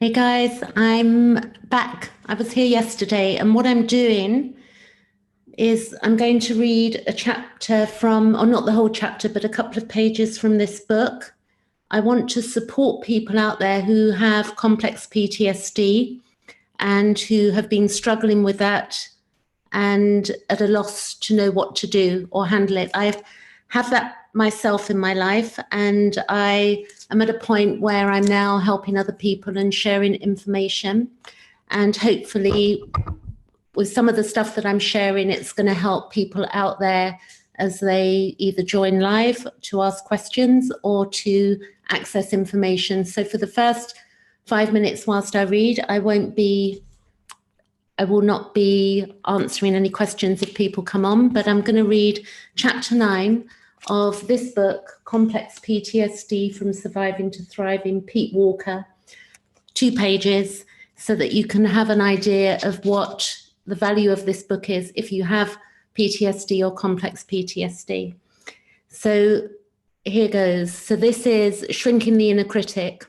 Hey guys, I'm back. I was here yesterday, and what I'm doing is I'm going to read a chapter from, or not the whole chapter, but a couple of pages from this book. I want to support people out there who have complex PTSD and who have been struggling with that and at a loss to know what to do or handle it. I have that myself in my life, and I am at a point where I'm now helping other people and sharing information. And hopefully, with some of the stuff that I'm sharing, it's going to help people out there as they either join live to ask questions or to access information. So for the first 5 minutes whilst I read, I will not be answering any questions if people come on, but I'm going to read chapter 9 of this book, Complex PTSD from Surviving to Thriving, Pete Walker, 2 pages, so that you can have an idea of what the value of this book is if you have PTSD or complex PTSD. So here goes. So this is Shrinking the Inner Critic.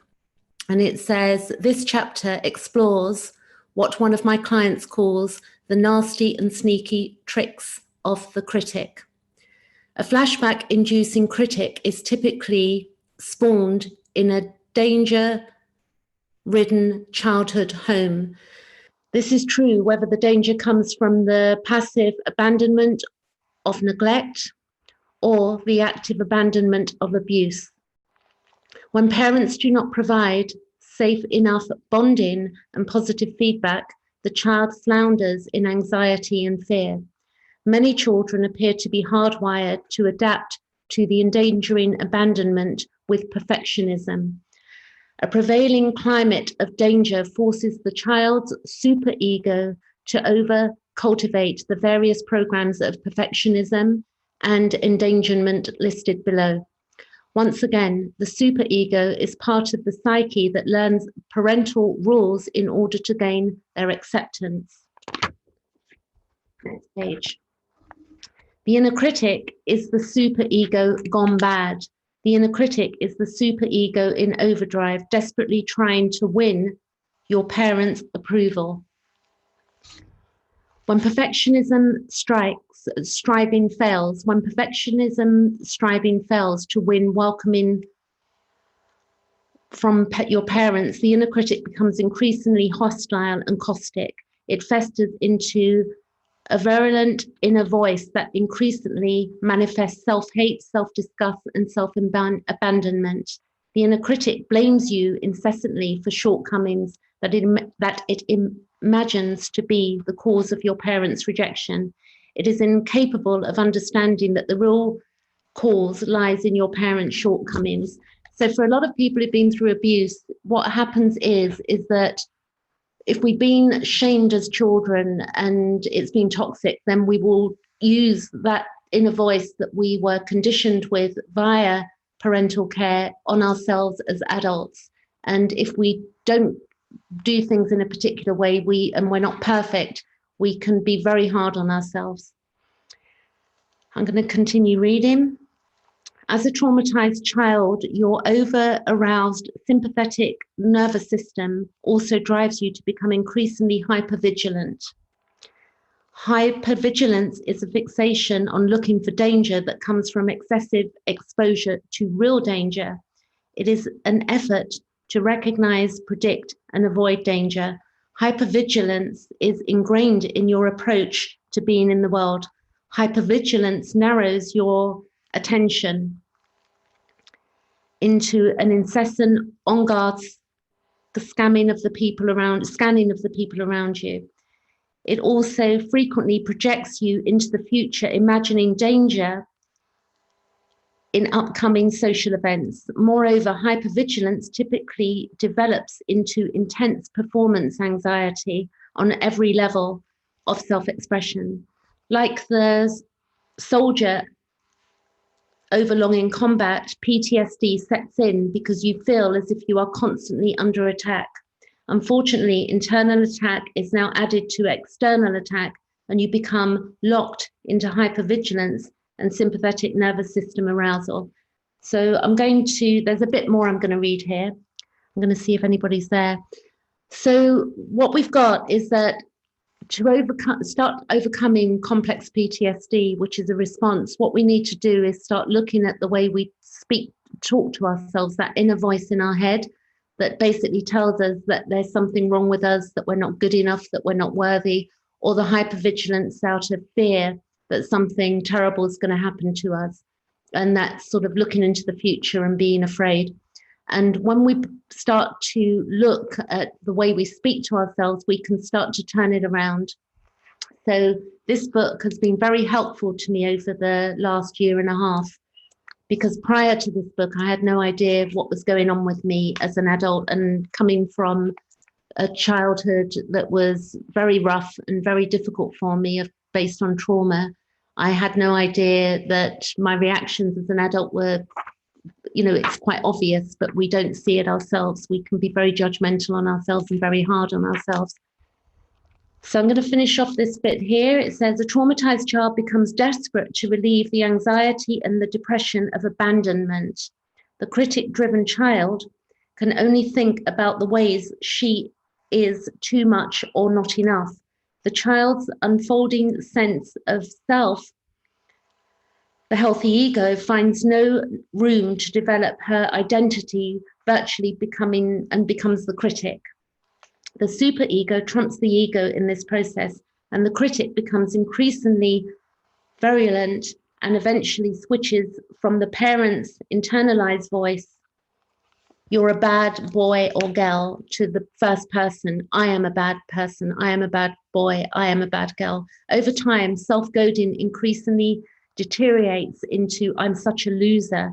And it says, this chapter explores what one of my clients calls the nasty and sneaky tricks of the critic. A flashback-inducing critic is typically spawned in a danger-ridden childhood home. This is true whether the danger comes from the passive abandonment of neglect or the active abandonment of abuse. When parents do not provide safe enough bonding and positive feedback, the child flounders in anxiety and fear. Many children appear to be hardwired to adapt to the endangering abandonment with perfectionism. A prevailing climate of danger forces the child's superego to over-cultivate the various programs of perfectionism and endangerment listed below. Once again, the superego is part of the psyche that learns parental rules in order to gain their acceptance. Next page. The inner critic is the superego gone bad. The inner critic is the superego in overdrive, desperately trying to win your parents' approval. When perfectionism striving fails to win welcoming from your parents, the inner critic becomes increasingly hostile and caustic. It festers into a virulent inner voice that increasingly manifests self-hate, self-disgust, and self-abandonment. The inner critic blames you incessantly for shortcomings that it imagines to be the cause of your parents' rejection. It is incapable of understanding that the real cause lies in your parents' shortcomings. So for a lot of people who've been through abuse, what happens is that if we've been shamed as children and it's been toxic, then we will use that inner voice that we were conditioned with via parental care on ourselves as adults. And if we don't do things in a particular way, we're not perfect, we can be very hard on ourselves. I'm going to continue reading. As a traumatized child, your over-aroused sympathetic nervous system also drives you to become increasingly hypervigilant. Hypervigilance is a fixation on looking for danger that comes from excessive exposure to real danger. It is an effort to recognize, predict, and avoid danger. Hypervigilance is ingrained in your approach to being in the world. Hypervigilance narrows your attention into an incessant on-guard scanning of the people around you. It also frequently projects you into the future, imagining danger in upcoming social events. Moreover, hypervigilance typically develops into intense performance anxiety on every level of self-expression. Like the soldier overlong in combat, PTSD sets in because you feel as if you are constantly under attack. Unfortunately, internal attack is now added to external attack, and you become locked into hypervigilance and sympathetic nervous system arousal. So there's a bit more I'm going to read here. I'm going to see if anybody's there. So what we've got is that to start overcoming complex PTSD, which is a response, what we need to do is start looking at the way we talk to ourselves, that inner voice in our head that basically tells us that there's something wrong with us, that we're not good enough, that we're not worthy, or the hypervigilance out of fear that something terrible is going to happen to us. And that's sort of looking into the future and being afraid. And when we start to look at the way we speak to ourselves, we can start to turn it around. So this book has been very helpful to me over the last year and a half, because prior to this book, I had no idea what was going on with me as an adult, and coming from a childhood that was very rough and very difficult for me based on trauma. I had no idea that my reactions as an adult were, it's quite obvious, but we don't see it ourselves. We can be very judgmental on ourselves and very hard on ourselves. So I'm going to finish off this bit here. It says, a traumatized child becomes desperate to relieve the anxiety and the depression of abandonment. The critic-driven child can only think about the ways she is too much or not enough. The child's unfolding sense of self, the healthy ego, finds no room to develop her identity, virtually becomes the critic. The superego trumps the ego in this process, and the critic becomes increasingly virulent and eventually switches from the parent's internalized voice, you're a bad boy or girl, to the first person, I am a bad person, I am a bad boy, I am a bad girl. Over time, self-goading increasingly deteriorates into I'm such a loser,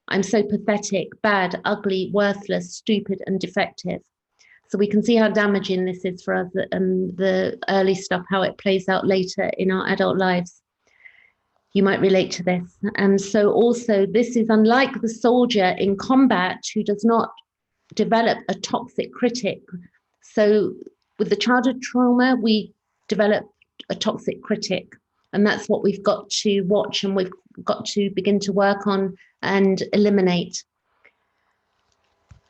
I'm so pathetic, bad, ugly, worthless, stupid, and defective. So we can see how damaging this is for us, and the early stuff, how it plays out later in our adult lives. You might relate to this. And so also, this is unlike the soldier in combat who does not develop a toxic critic. So with the childhood trauma, we develop a toxic critic. And that's what we've got to watch, and we've got to begin to work on and eliminate.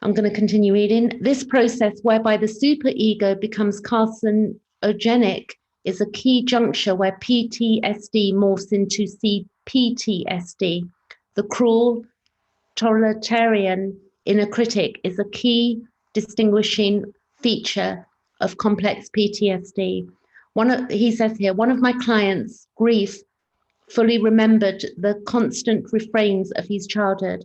I'm going to continue reading. This process whereby the superego becomes carcinogenic is a key juncture where PTSD morphs into CPTSD. The cruel, totalitarian inner critic is a key distinguishing feature of complex PTSD. He says here, one of my clients' grief fully remembered the constant refrains of his childhood.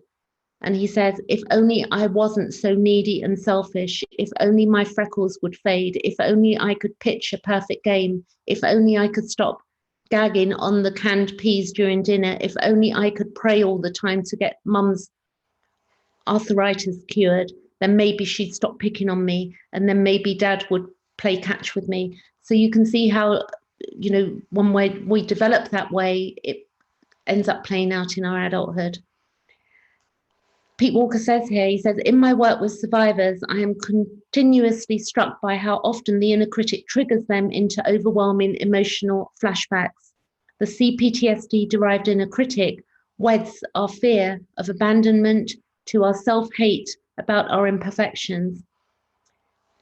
And he says, if only I wasn't so needy and selfish, if only my freckles would fade, if only I could pitch a perfect game, if only I could stop gagging on the canned peas during dinner, if only I could pray all the time to get mum's arthritis cured, then maybe she'd stop picking on me, and then maybe dad would play catch with me. So you can see how, one way we develop that way, it ends up playing out in our adulthood. Pete Walker says here, he says, in my work with survivors, I am continuously struck by how often the inner critic triggers them into overwhelming emotional flashbacks. The CPTSD-derived inner critic weds our fear of abandonment to our self-hate about our imperfections.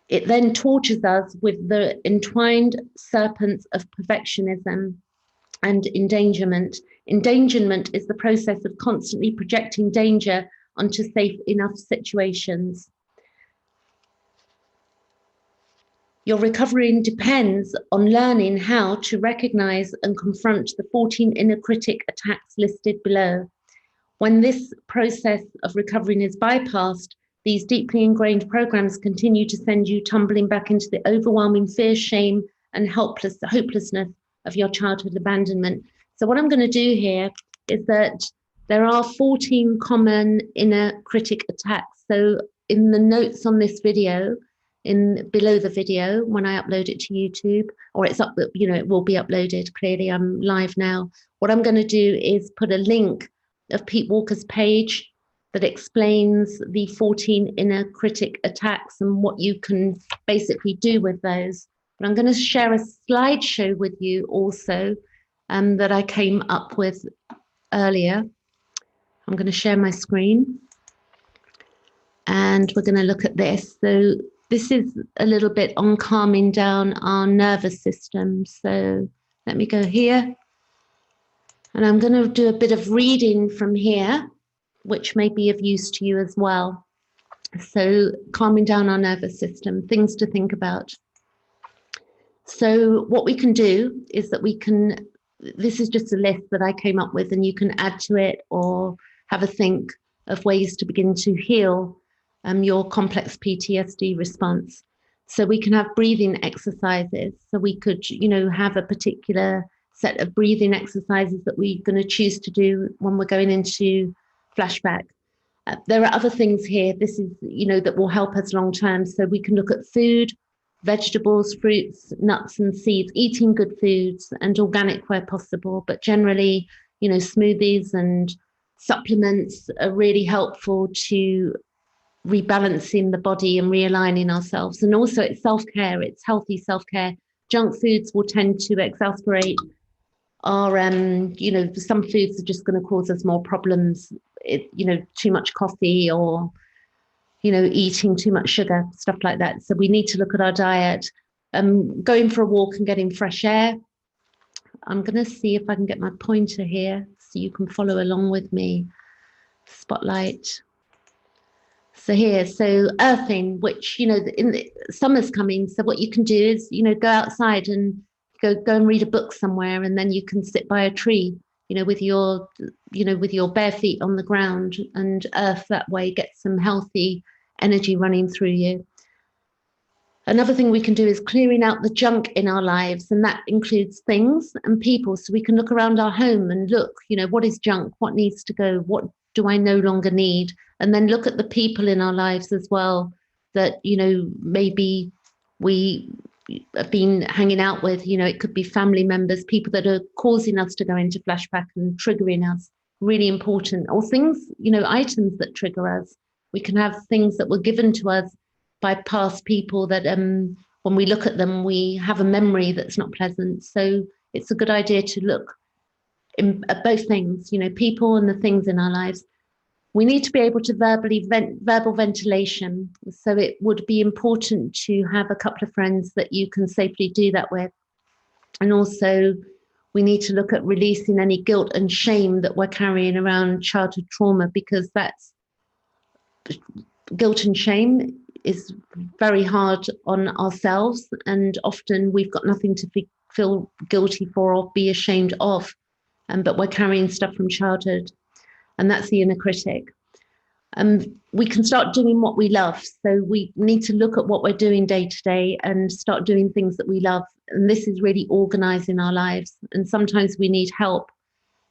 It then tortures us with the entwined serpents of perfectionism and endangerment. Endangerment is the process of constantly projecting danger onto safe enough situations. Your recovery depends on learning how to recognize and confront the 14 inner critic attacks listed below. When this process of recovering is bypassed, these deeply ingrained programs continue to send you tumbling back into the overwhelming fear, shame, and hopelessness of your childhood abandonment. So what I'm going to do here is that there are 14 common inner critic attacks. So in the notes on this video, below the video, when I upload it to YouTube, or it's up, it will be uploaded. Clearly, I'm live now. What I'm going to do is put a link of Pete Walker's page that explains the 14 inner critic attacks and what you can basically do with those. But I'm going to share a slideshow with you also that I came up with earlier. I'm going to share my screen, and we're going to look at this. So this is a little bit on calming down our nervous system. So let me go here. And I'm going to do a bit of reading from here, which may be of use to you as well. So calming down our nervous system, things to think about. So what we can do is that we can, this is just a list that I came up with, and you can add to it or have a think of ways to begin to heal your complex PTSD response. So we can have breathing exercises. So we could, have a particular set of breathing exercises that we're going to choose to do when we're going into flashback. There are other things here. This is, that will help us long term. So we can look at food, vegetables, fruits, nuts and seeds, eating good foods and organic where possible. But generally, smoothies and supplements are really helpful to rebalancing the body and realigning ourselves. And also it's self-care, it's healthy self-care. Junk foods will tend to exacerbate our, some foods are just going to cause us more problems. Too much coffee or, eating too much sugar, stuff like that. So we need to look at our diet. Going for a walk and getting fresh air. I'm going to see if I can get my pointer here so you can follow along with me. Spotlight. So here, so earthing, which, in the summer's coming. So what you can do is, go outside and go and read a book somewhere, and then you can sit by a tree, with your bare feet on the ground and earth that way, get some healthy energy running through you. Another thing we can do is clearing out the junk in our lives, and that includes things and people. So we can look around our home and look, what is junk? What needs to go? What do I no longer need? And then look at the people in our lives as well that, maybe we have been hanging out with. It could be family members, people that are causing us to go into flashback and triggering us. Really important. Or things, items that trigger us. We can have things that were given to us by past people that when we look at them, we have a memory that's not pleasant. So it's a good idea to look at both things, people and the things in our lives. We need to be able to verbal ventilation. So it would be important to have a couple of friends that you can safely do that with. And also we need to look at releasing any guilt and shame that we're carrying around childhood trauma, because that's guilt and shame is very hard on ourselves. And often we've got nothing to feel guilty for or be ashamed of. But we're carrying stuff from childhood. And that's the inner critic. We can start doing what we love. So we need to look at what we're doing day to day and start doing things that we love. And this is really organizing our lives. And sometimes we need help,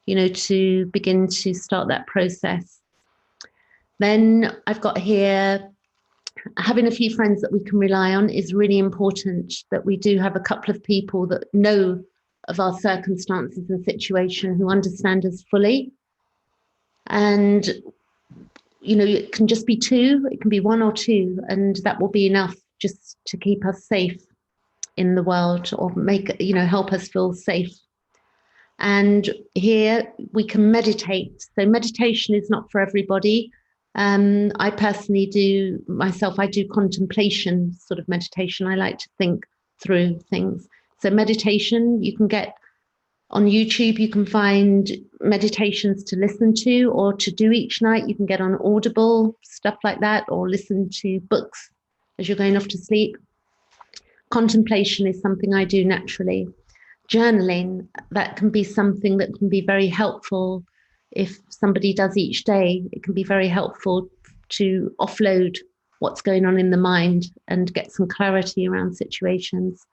to begin to start that process. Then I've got here, having a few friends that we can rely on is really important, that we do have a couple of people that know of our circumstances and situation, who understand us fully. And, it can just be two, it can be one or two, and that will be enough just to keep us safe in the world, or help us feel safe. And here we can meditate. So meditation is not for everybody. I personally I do contemplation sort of meditation. I like to think through things. So meditation, you can get on YouTube, you can find meditations to listen to or to do each night. You can get on Audible, stuff like that, or listen to books as you're going off to sleep. Contemplation is something I do naturally. Journaling, that can be something that can be very helpful. If somebody does each day, it can be very helpful to offload what's going on in the mind and get some clarity around situations.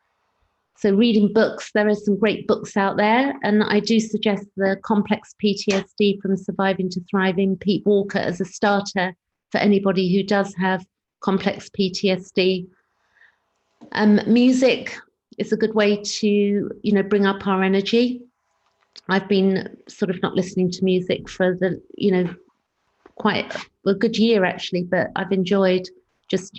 So reading books, there are some great books out there, and I do suggest the Complex PTSD from Surviving to Thriving, Pete Walker, as a starter for anybody who does have complex PTSD. Music is a good way to, bring up our energy. I've been sort of not listening to music for quite a good year actually, but I've enjoyed just,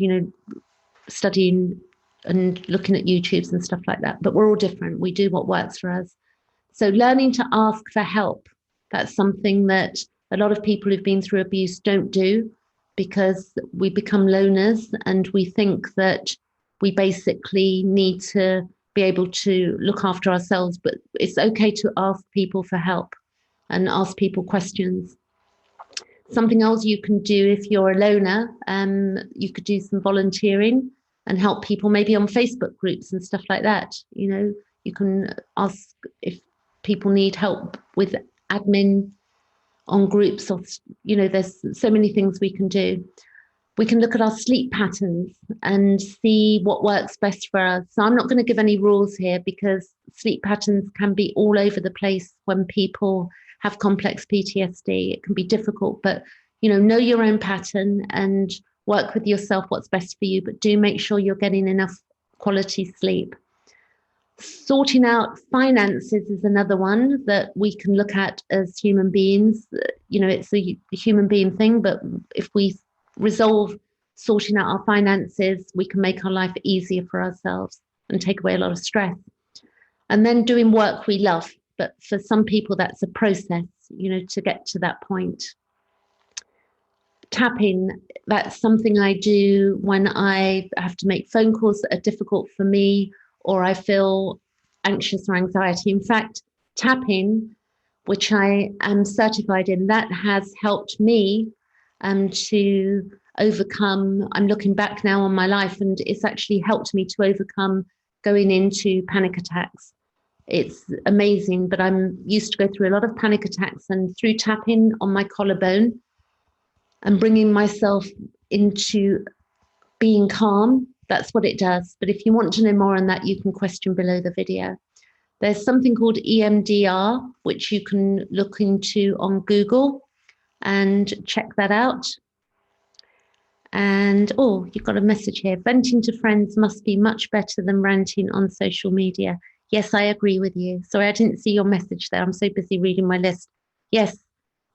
studying and looking at YouTubes and stuff like that. But we're all different. We do what works for us. So learning to ask for help, that's something that a lot of people who've been through abuse don't do. because we become loners and we think that we basically need to be able to look after ourselves, but it's okay to ask people for help and ask people questions. Something else you can do if you're a loner, you could do some volunteering and help people maybe on Facebook groups and stuff like that. You know, you can ask if people need help with admin on groups, or, you know, there's so many things we can do. We can look at our sleep patterns and see what works best for us. So I'm not going to give any rules here because sleep patterns can be all over the place when people have complex PTSD. It can be difficult, but, you know your own pattern and work with yourself what's best for you, but do make sure you're getting enough quality sleep. Sorting out finances is another one that we can look at as human beings. You know, it's a human being thing, but if we resolve sorting out our finances, we can make our life easier for ourselves and take away a lot of stress. And then doing work we love. But for some people, that's a process, you know, to get to that point. Tapping, that's something I do when I have to make phone calls that are difficult for me, or I feel anxious or anxiety. In fact, tapping, which I am certified in, that has helped me to overcome. I'm looking back now on my life, and it's actually helped me to overcome going into panic attacks. It's amazing, but I'm used to go through a lot of panic attacks, and through tapping on my collarbone and bringing myself into being calm, that's what it does. But if you want to know more on that, you can question below the video. There's something called EMDR, which you can look into on Google and check that out. And, oh, you've got a message here. Venting to friends must be much better than ranting on social media. Yes, I agree with you. Sorry, I didn't see your message there. I'm so busy reading my list. Yes,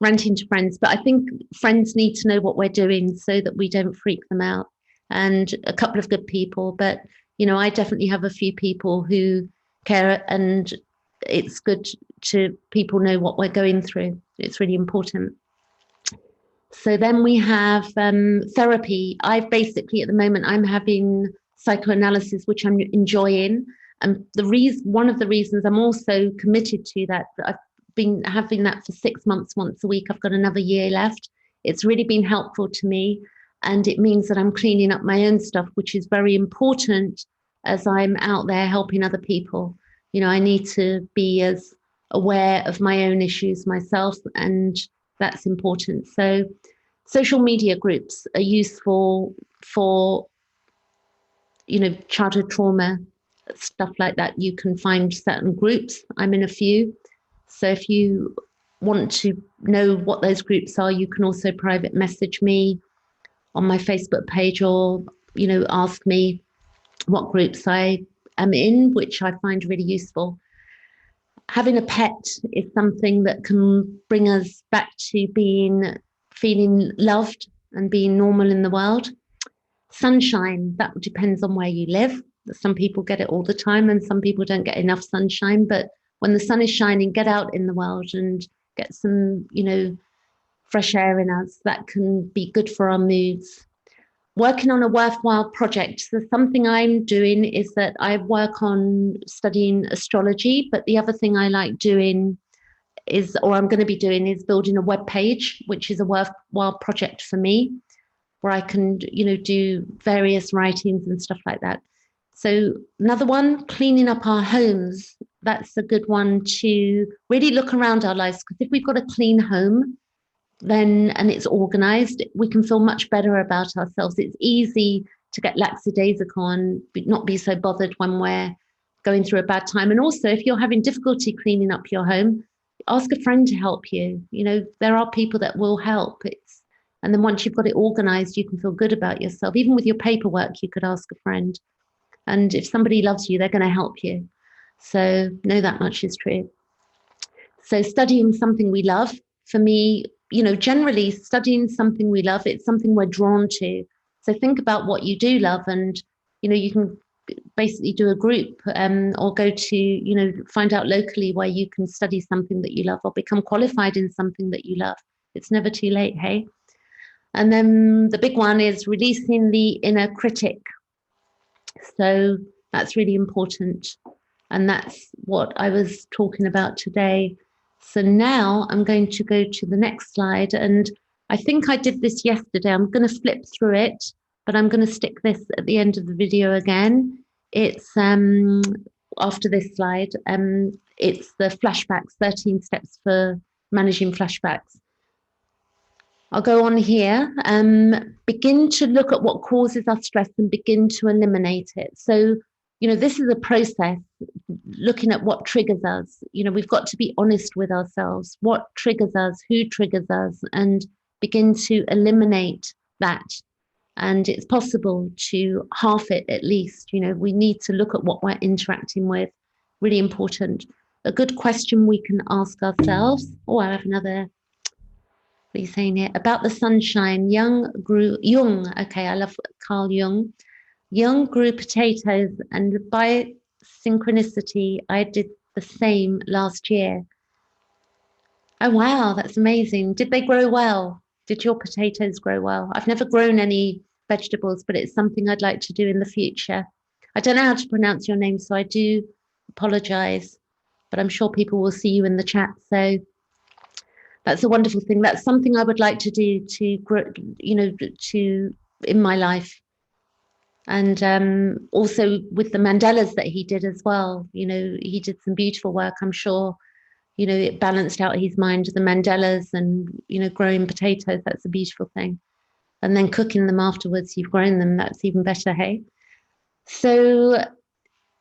ranting to friends. But I think friends need to know what we're doing so that we don't freak them out. And a couple of good people. But, you know, I definitely have a few people who care, and it's good to people know what we're going through. It's really important. So then we have therapy. I've basically, at the moment, I'm having psychoanalysis, which I'm enjoying. And one of the reasons I'm also committed to that, I've been having that for 6 months, once a week. I've got another year left. It's really been helpful to me. And it means that I'm cleaning up my own stuff, which is very important as I'm out there helping other people. You know, I need to be as aware of my own issues myself, and that's important. So social media groups are useful for, you know, childhood trauma, stuff like that. You can find certain groups. I'm in a few. So if you want to know what those groups are, you can also private message me on my Facebook page, or, you know, ask me what groups I am in, which I find really useful. Having a pet is something that can bring us back to feeling loved and being normal in the world. Sunshine, that depends on where you live. Some people get it all the time and some people don't get enough sunshine, but when the sun is shining, get out in the world and get some, you know, fresh air in us. That can be good for our moods. Working on a worthwhile project. So something I'm doing is that I work on studying astrology, but the other thing I like doing is, or I'm going to be doing, is building a web page, which is a worthwhile project for me, where I can, you know, do various writings and stuff like that. So another one, cleaning up our homes. That's a good one to really look around our lives, because if we've got a clean home, then, and it's organized, we can feel much better about ourselves. It's easy to get lackadaisical and not be so bothered when we're going through a bad time. And also, if you're having difficulty cleaning up your home, ask a friend to help you. You know, there are people that will help. And then once you've got it organized, you can feel good about yourself. Even with your paperwork, you could ask a friend. And if somebody loves you, they're going to help you. So know that much is true. So studying something we love, for me, you know, generally studying something we love, it's something we're drawn to. So think about what you do love, and, you know, you can basically do a group or go to, you know, find out locally where you can study something that you love or become qualified in something that you love. It's never too late, hey? And then the big one is releasing the inner critic. So that's really important. And that's what I was talking about today. So now I'm going to go to the next slide. And I think I did this yesterday. I'm going to flip through it, but I'm going to stick this at the end of the video again. It's after this slide. It's the flashbacks, 13 steps for managing flashbacks. I'll go on here. Begin to look at what causes us stress and begin to eliminate it. So, you know, this is a process, looking at what triggers us. You know, we've got to be honest with ourselves. What triggers us, who triggers us, and begin to eliminate that. And it's possible to half it at least. You know, we need to look at what we're interacting with. Really important. A good question we can ask ourselves. Oh, I have another. What are you saying here? About the sunshine. Jung, okay, I love Carl Jung. Jung grew potatoes, and by synchronicity, I did the same last year. Oh, wow, that's amazing. Did they grow well? Did your potatoes grow well? I've never grown any vegetables, but it's something I'd like to do in the future. I don't know how to pronounce your name, so I do apologize, but I'm sure people will see you in the chat. So that's a wonderful thing. That's something I would like to do to grow, you know, to in my life. And also with the mandalas that he did as well, you know, he did some beautiful work. I'm sure, you know, it balanced out his mind, the mandalas and, you know, growing potatoes. That's a beautiful thing. And then cooking them afterwards, you've grown them. That's even better, hey? So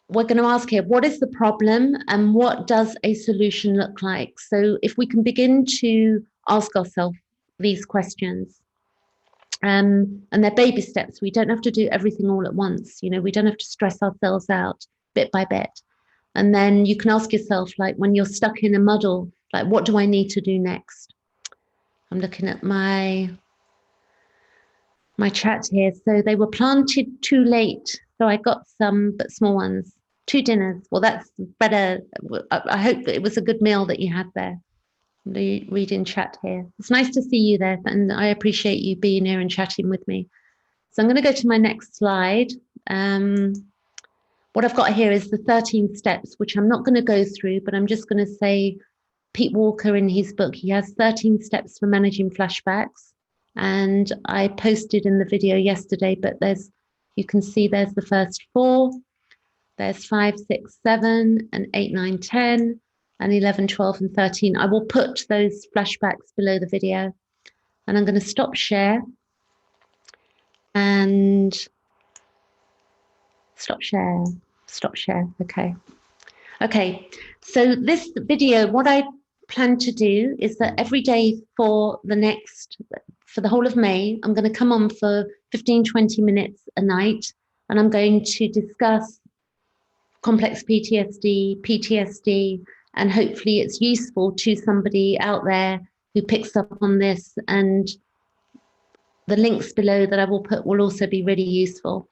we're going to ask here, what is the problem and what does a solution look like? So if we can begin to ask ourselves these questions, and they're baby steps. We don't have to do everything all at once. You know, we don't have to stress ourselves out bit by bit. And then you can ask yourself, like, when you're stuck in a muddle, like, what do I need to do next? I'm looking at my chat here. So they were planted too late. So I got some, but small ones. 2 dinners. Well, that's better. I hope that it was a good meal that you had there. Reading chat here. It's nice to see you there, and I appreciate you being here and chatting with me. So I'm going to go to my next slide. What I've got here is the 13 steps, which I'm not going to go through, but I'm just going to say Pete Walker in his book, he has 13 steps for managing flashbacks. And I posted in the video yesterday, but you can see there's the first 4, there's 5, 6, 7, and 8, 9, 10. And 11, 12, and 13. I will put those flashbacks below the video. And I'm going to stop share. And stop share. Okay. Okay. So this video, what I plan to do is that every day for the whole of May, I'm going to come on for 15, 20 minutes a night. And I'm going to discuss complex PTSD, and hopefully it's useful to somebody out there who picks up on this, and the links below that I will put will also be really useful.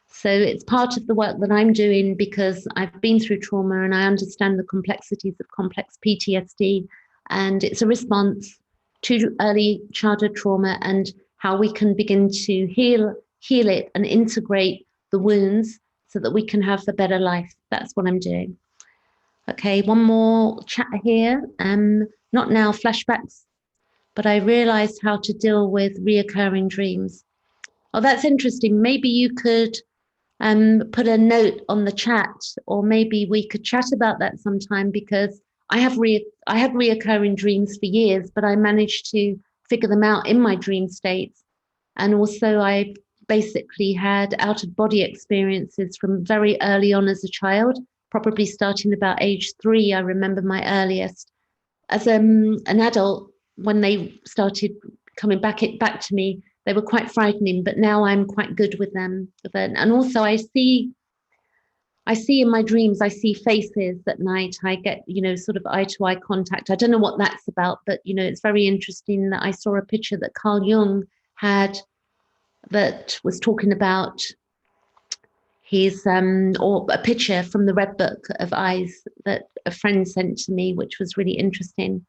So it's part of the work that I'm doing because I've been through trauma and I understand the complexities of complex PTSD, and it's a response to early childhood trauma and how we can begin to heal it and integrate the wounds so that we can have a better life. That's what I'm doing. Okay, one more chat here. Not now flashbacks, but I realized how to deal with reoccurring dreams. Oh, that's interesting. Maybe you could put a note on the chat, or maybe we could chat about that sometime, because I had reoccurring dreams for years, but I managed to figure them out in my dream states. And also I basically had out-of-body experiences from very early on as a child, probably starting about age 3. I remember my earliest. As an adult, when they started coming back to me, they were quite frightening, but now I'm quite good with them. And also I see in my dreams, I see faces at night. I get, you know, sort of eye-to-eye contact. I don't know what that's about, but, you know, it's very interesting that I saw a picture that Carl Jung had that was talking about his, or a picture from the Red Book of Eyes that a friend sent to me, which was really interesting.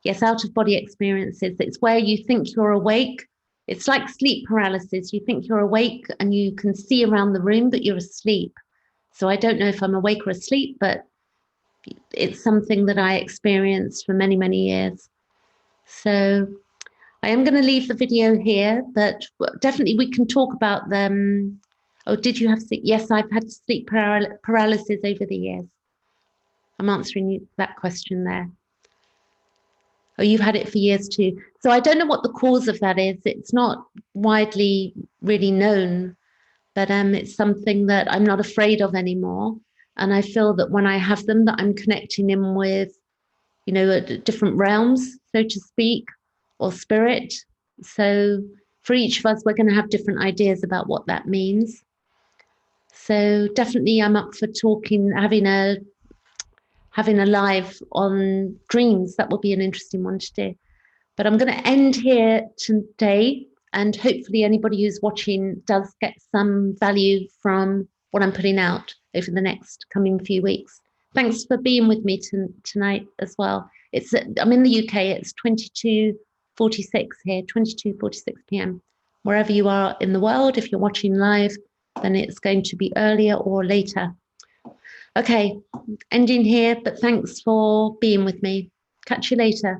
Yes, out-of-body experiences. It's where you think you're awake, It's like sleep paralysis. You think you're awake and you can see around the room, but you're asleep. So I don't know if I'm awake or asleep, but it's something that I experienced for many, many years. So I am going to leave the video here, but definitely we can talk about them. Oh, did you have sleep? Yes, I've had sleep paralysis over the years. I'm answering you that question there. Oh, you've had it for years too. So I don't know what the cause of that is. It's not widely really known, but it's something that I'm not afraid of anymore. And I feel that when I have them, that I'm connecting in with, you know, different realms, so to speak, or spirit. So for each of us, we're going to have different ideas about what that means. So definitely I'm up for talking, having a live on dreams. That would be an interesting one to do. But I'm going to end here today, and hopefully anybody who's watching does get some value from what I'm putting out over the next coming few weeks. Thanks for being with me tonight as well. I'm in the UK, it's 22:46 here, 22:46 p.m. Wherever you are in the world, if you're watching live, then it's going to be earlier or later. Okay, ending here, but thanks for being with me. Catch you later.